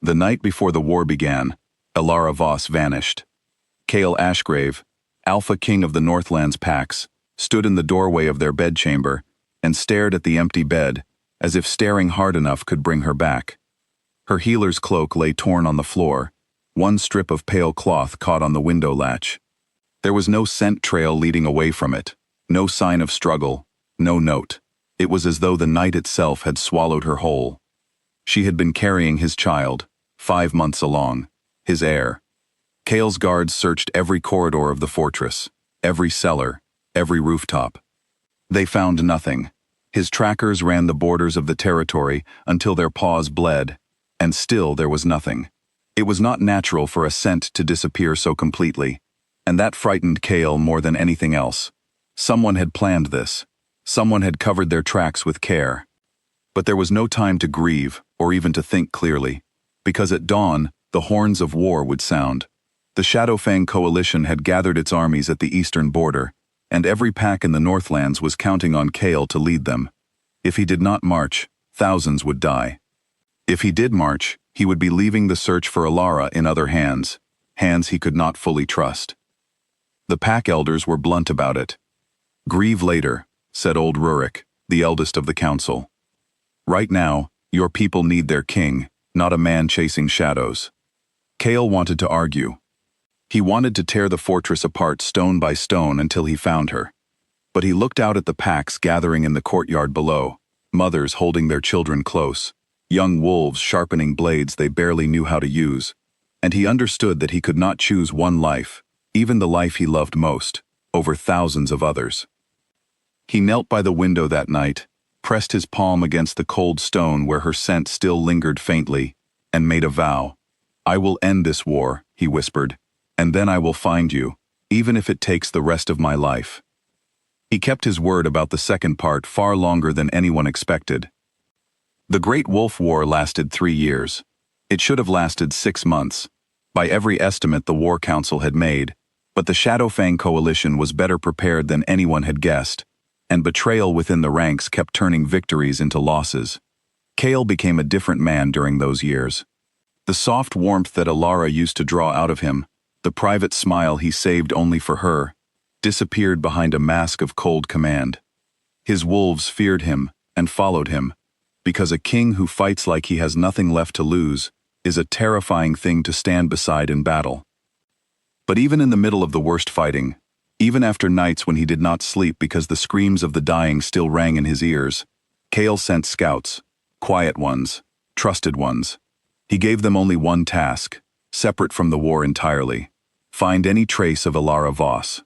The night before the war began, Elara Voss vanished. Chaol Ashgrave, Alpha King of the Northlands Pax, stood in the doorway of their bedchamber and stared at the empty bed, as if staring hard enough could bring her back. Her healer's cloak lay torn on the floor, one strip of pale cloth caught on the window latch. There was no scent trail leading away from it, no sign of struggle, no note. It was as though the night itself had swallowed her whole. She had been carrying his child, 5 months along, his heir. Chaol's guards searched every corridor of the fortress, every cellar, every rooftop. They found nothing. His trackers ran the borders of the territory until their paws bled, and still there was nothing. It was not natural for a scent to disappear so completely, and that frightened Chaol more than anything else. Someone had planned this. Someone had covered their tracks with care. But there was no time to grieve or even to think clearly, because at dawn, the horns of war would sound. The Shadowfang coalition had gathered its armies at the eastern border, and every pack in the Northlands was counting on Chaol to lead them. If he did not march, thousands would die. If he did march, he would be leaving the search for Elara in other hands, hands he could not fully trust. The pack elders were blunt about it. "Grieve later," said old Rurik, the eldest of the council. "Right now, your people need their king, not a man chasing shadows." Chaol wanted to argue. He wanted to tear the fortress apart stone by stone until he found her. But he looked out at the packs gathering in the courtyard below, mothers holding their children close, young wolves sharpening blades they barely knew how to use, and he understood that he could not choose one life, even the life he loved most, over thousands of others. He knelt by the window that night, pressed his palm against the cold stone where her scent still lingered faintly, and made a vow. "I will end this war," he whispered, "and then I will find you, even if it takes the rest of my life." He kept his word about the second part far longer than anyone expected. The Great Wolf War lasted 3 years. It should have lasted 6 months, by every estimate the War Council had made, but the Shadowfang coalition was better prepared than anyone had guessed, and betrayal within the ranks kept turning victories into losses. Chaol became a different man during those years. The soft warmth that Elara used to draw out of him, the private smile he saved only for her, disappeared behind a mask of cold command. His wolves feared him and followed him, because a king who fights like he has nothing left to lose is a terrifying thing to stand beside in battle. But even in the middle of the worst fighting, even after nights when he did not sleep because the screams of the dying still rang in his ears, Chaol sent scouts, quiet ones, trusted ones. He gave them only one task, separate from the war entirely: find any trace of Elara Voss.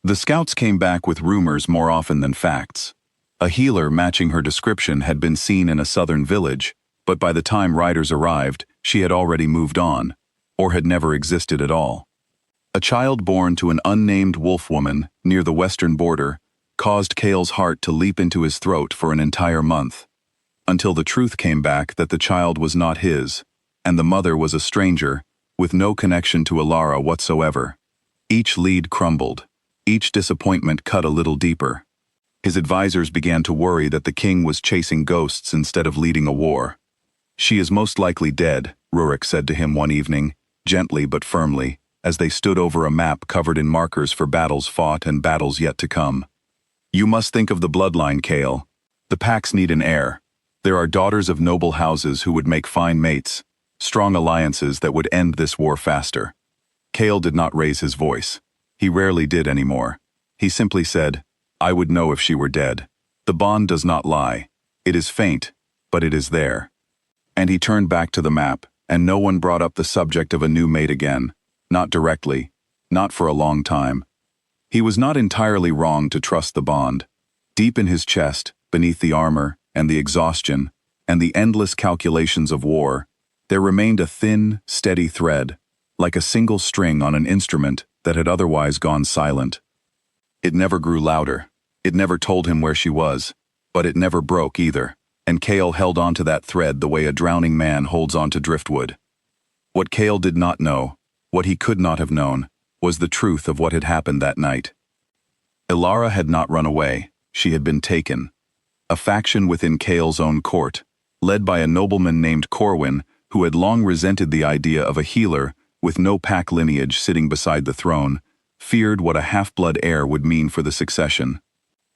The scouts came back with rumors more often than facts. A healer matching her description had been seen in a southern village, but by the time riders arrived, she had already moved on, or had never existed at all. A child born to an unnamed wolf woman near the western border caused Chaol's heart to leap into his throat for an entire month, until the truth came back that the child was not his, and the mother was a stranger, with no connection to Elara whatsoever. Each lead crumbled. Each disappointment cut a little deeper. His advisors began to worry that the king was chasing ghosts instead of leading a war. "She is most likely dead," Rurik said to him one evening, gently but firmly, as they stood over a map covered in markers for battles fought and battles yet to come. "You must think of the bloodline, Chaol. The packs need an heir. There are daughters of noble houses who would make fine mates, strong alliances that would end this war faster." Chaol did not raise his voice. He rarely did anymore. He simply said, "I would know if she were dead. The bond does not lie. It is faint, but it is there." And he turned back to the map, and no one brought up the subject of a new mate again. Not directly, not for a long time. He was not entirely wrong to trust the bond. Deep in his chest, beneath the armor, and the exhaustion, and the endless calculations of war, there remained a thin, steady thread, like a single string on an instrument that had otherwise gone silent. It never grew louder. It never told him where she was, but it never broke either, and Chaol held on to that thread the way a drowning man holds on to driftwood. What Chaol did not know, what he could not have known, was the truth of what had happened that night. Elara had not run away. She had been taken. A faction within Chaol's own court, led by a nobleman named Corwin, who had long resented the idea of a healer with no pack lineage sitting beside the throne, feared what a half-blood heir would mean for the succession.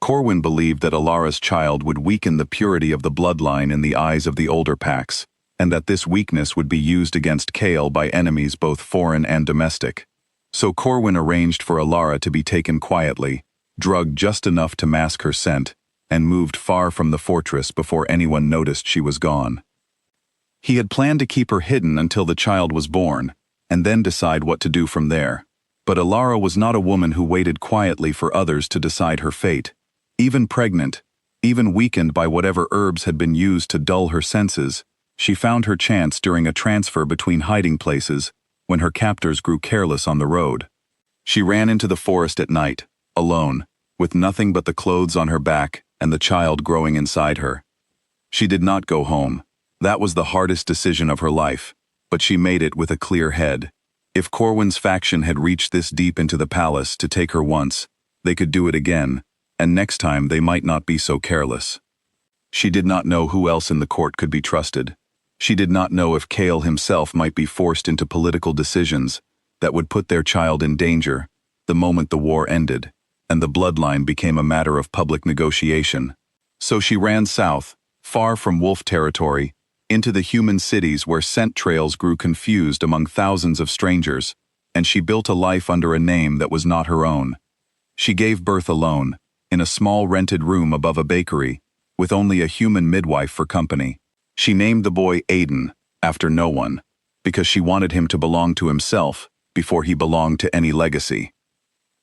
Corwin believed that Alara's child would weaken the purity of the bloodline in the eyes of the older packs, and that this weakness would be used against Chaol by enemies both foreign and domestic. So Corwin arranged for Alara to be taken quietly, drugged just enough to mask her scent, and moved far from the fortress before anyone noticed she was gone. He had planned to keep her hidden until the child was born, and then decide what to do from there. But Alara was not a woman who waited quietly for others to decide her fate. Even pregnant, even weakened by whatever herbs had been used to dull her senses, she found her chance during a transfer between hiding places when her captors grew careless on the road. She ran into the forest at night, alone, with nothing but the clothes on her back and the child growing inside her. She did not go home. That was the hardest decision of her life, but she made it with a clear head. If Corwin's faction had reached this deep into the palace to take her once, they could do it again, and next time they might not be so careless. She did not know who else in the court could be trusted. She did not know if Chaol himself might be forced into political decisions that would put their child in danger the moment the war ended, and the bloodline became a matter of public negotiation. So she ran south, far from wolf territory, into the human cities where scent trails grew confused among thousands of strangers, and she built a life under a name that was not her own. She gave birth alone, in a small rented room above a bakery, with only a human midwife for company. She named the boy Aiden, after no one, because she wanted him to belong to himself before he belonged to any legacy.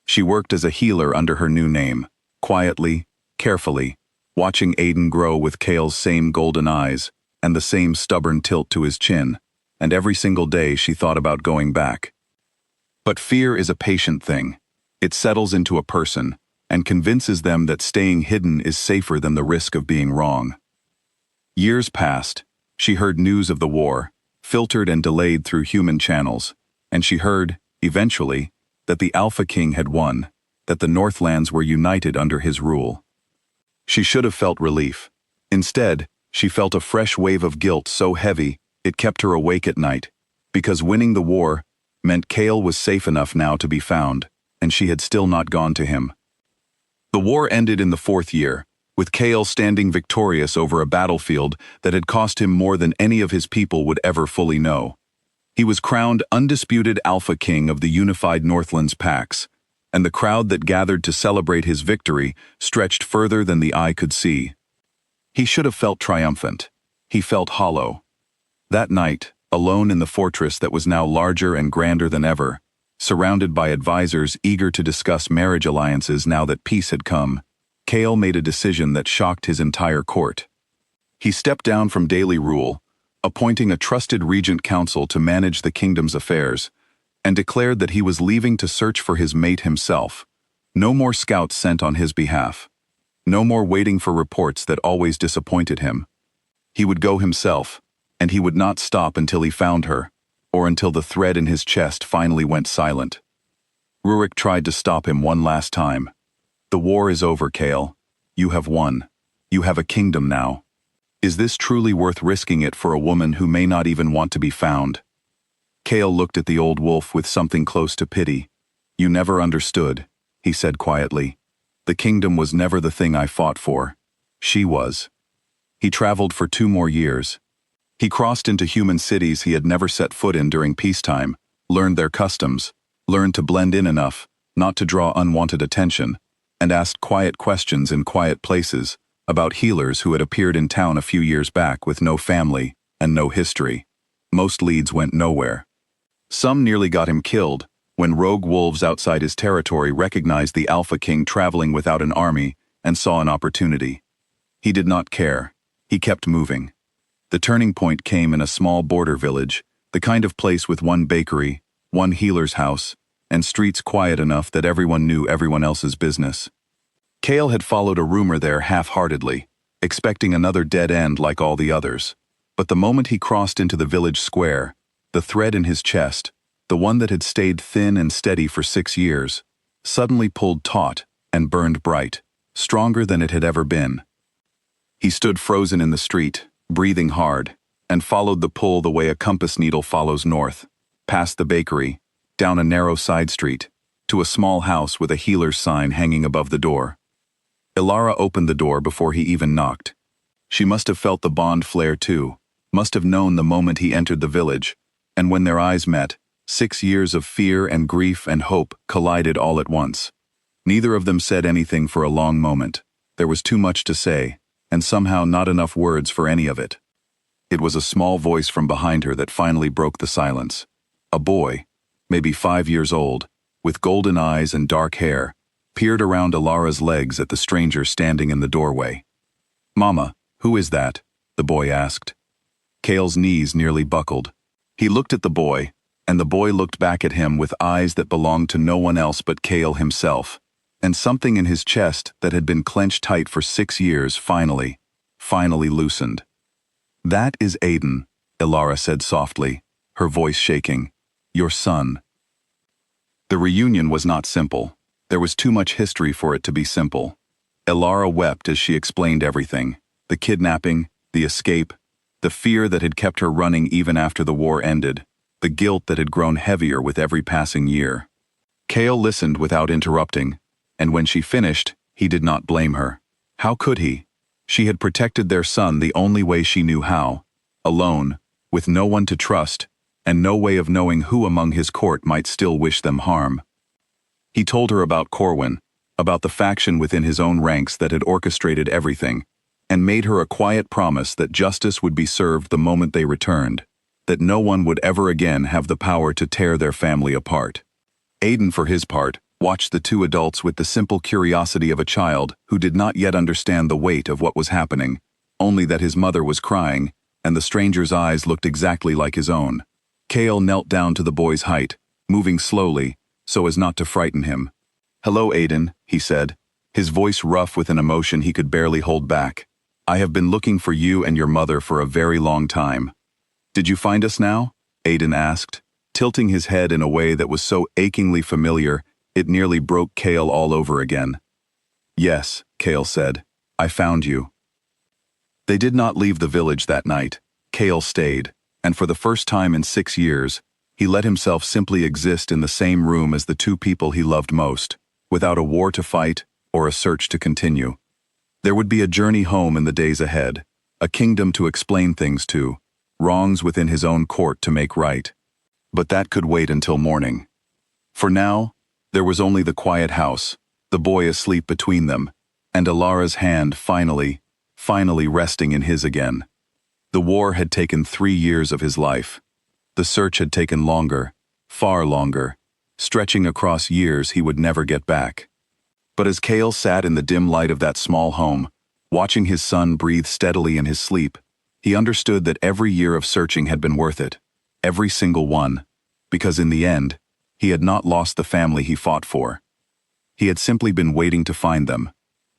She worked as a healer under her new name, quietly, carefully, watching Aiden grow with Chaol's same golden eyes and the same stubborn tilt to his chin, and every single day she thought about going back. But fear is a patient thing. It settles into a person and convinces them that staying hidden is safer than the risk of being wrong. Years passed. She heard news of the war, filtered and delayed through human channels, and she heard, eventually, that the Alpha King had won, that the Northlands were united under his rule. She should have felt relief. Instead, she felt a fresh wave of guilt so heavy it kept her awake at night, because winning the war meant Chaol was safe enough now to be found, and she had still not gone to him. The war ended in the 4th year, with Chaol standing victorious over a battlefield that had cost him more than any of his people would ever fully know. He was crowned undisputed Alpha King of the unified Northlands packs, and the crowd that gathered to celebrate his victory stretched further than the eye could see. He should have felt triumphant. He felt hollow. That night, alone in the fortress that was now larger and grander than ever, surrounded by advisors eager to discuss marriage alliances now that peace had come, Chaol made a decision that shocked his entire court. He stepped down from daily rule, appointing a trusted regent council to manage the kingdom's affairs, and declared that he was leaving to search for his mate himself. No more scouts sent on his behalf. No more waiting for reports that always disappointed him. He would go himself, and he would not stop until he found her, or until the thread in his chest finally went silent. Rurik tried to stop him one last time. "The war is over, Chaol. You have won. You have a kingdom now. Is this truly worth risking it for a woman who may not even want to be found?" Chaol looked at the old wolf with something close to pity. "You never understood," he said quietly. "The kingdom was never the thing I fought for. She was." He traveled for 2 more years. He crossed into human cities he had never set foot in during peacetime, learned their customs, learned to blend in enough not to draw unwanted attention, and asked quiet questions in quiet places about healers who had appeared in town a few years back with no family and no history. Most leads went nowhere. Some nearly got him killed when rogue wolves outside his territory recognized the Alpha King traveling without an army and saw an opportunity. He did not care. He kept moving. The turning point came in a small border village, the kind of place with one bakery, one healer's house, and streets quiet enough that everyone knew everyone else's business. Chaol had followed a rumor there half-heartedly, expecting another dead end like all the others. But the moment he crossed into the village square, the thread in his chest, the one that had stayed thin and steady for 6 years, suddenly pulled taut and burned bright, stronger than it had ever been. He stood frozen in the street, breathing hard, and followed the pull the way a compass needle follows north, past the bakery, down a narrow side street, to a small house with a healer's sign hanging above the door. Ilara opened the door before he even knocked. She must have felt the bond flare too, must have known the moment he entered the village, and when their eyes met, 6 years of fear and grief and hope collided all at once. Neither of them said anything for a long moment. There was too much to say, and somehow not enough words for any of it. It was a small voice from behind her that finally broke the silence. A boy, maybe 5 years old, with golden eyes and dark hair, peered around Ilara's legs at the stranger standing in the doorway. "Mama, who is that?" the boy asked. Cale's knees nearly buckled. He looked at the boy, and the boy looked back at him with eyes that belonged to no one else but Cale himself, and something in his chest that had been clenched tight for 6 years finally loosened. "That is Aiden," Ilara said softly, her voice shaking. "Your son." The reunion was not simple. There was too much history for it to be simple. Ilara wept as she explained everything: the kidnapping, the escape, the fear that had kept her running even after the war ended, the guilt that had grown heavier with every passing year. Cale listened without interrupting, and when she finished, he did not blame her. How could he? She had protected their son the only way she knew how, alone, with no one to trust, and no way of knowing who among his court might still wish them harm. He told her about Corwin, about the faction within his own ranks that had orchestrated everything, and made her a quiet promise that justice would be served the moment they returned, that no one would ever again have the power to tear their family apart. Aiden, for his part, watched the two adults with the simple curiosity of a child who did not yet understand the weight of what was happening, only that his mother was crying, and the stranger's eyes looked exactly like his own. Cale knelt down to the boy's height, moving slowly, so as not to frighten him. "Hello, Aiden," he said, his voice rough with an emotion he could barely hold back. "I have been looking for you and your mother for a very long time." "Did you find us now?" Aiden asked, tilting his head in a way that was so achingly familiar it nearly broke Cale all over again. "Yes," Cale said, "I found you." They did not leave the village that night. Cale stayed, and for the first time in 6 years, he let himself simply exist in the same room as the two people he loved most, without a war to fight or a search to continue. There would be a journey home in the days ahead, a kingdom to explain things to, wrongs within his own court to make right. But that could wait until morning. For now, there was only the quiet house, the boy asleep between them, and Ilara's hand finally resting in his again. The war had taken 3 years of his life. The search had taken longer, far longer, stretching across years he would never get back. But as Cale sat in the dim light of that small home, watching his son breathe steadily in his sleep, he understood that every year of searching had been worth it, every single one, because in the end, he had not lost the family he fought for. He had simply been waiting to find them,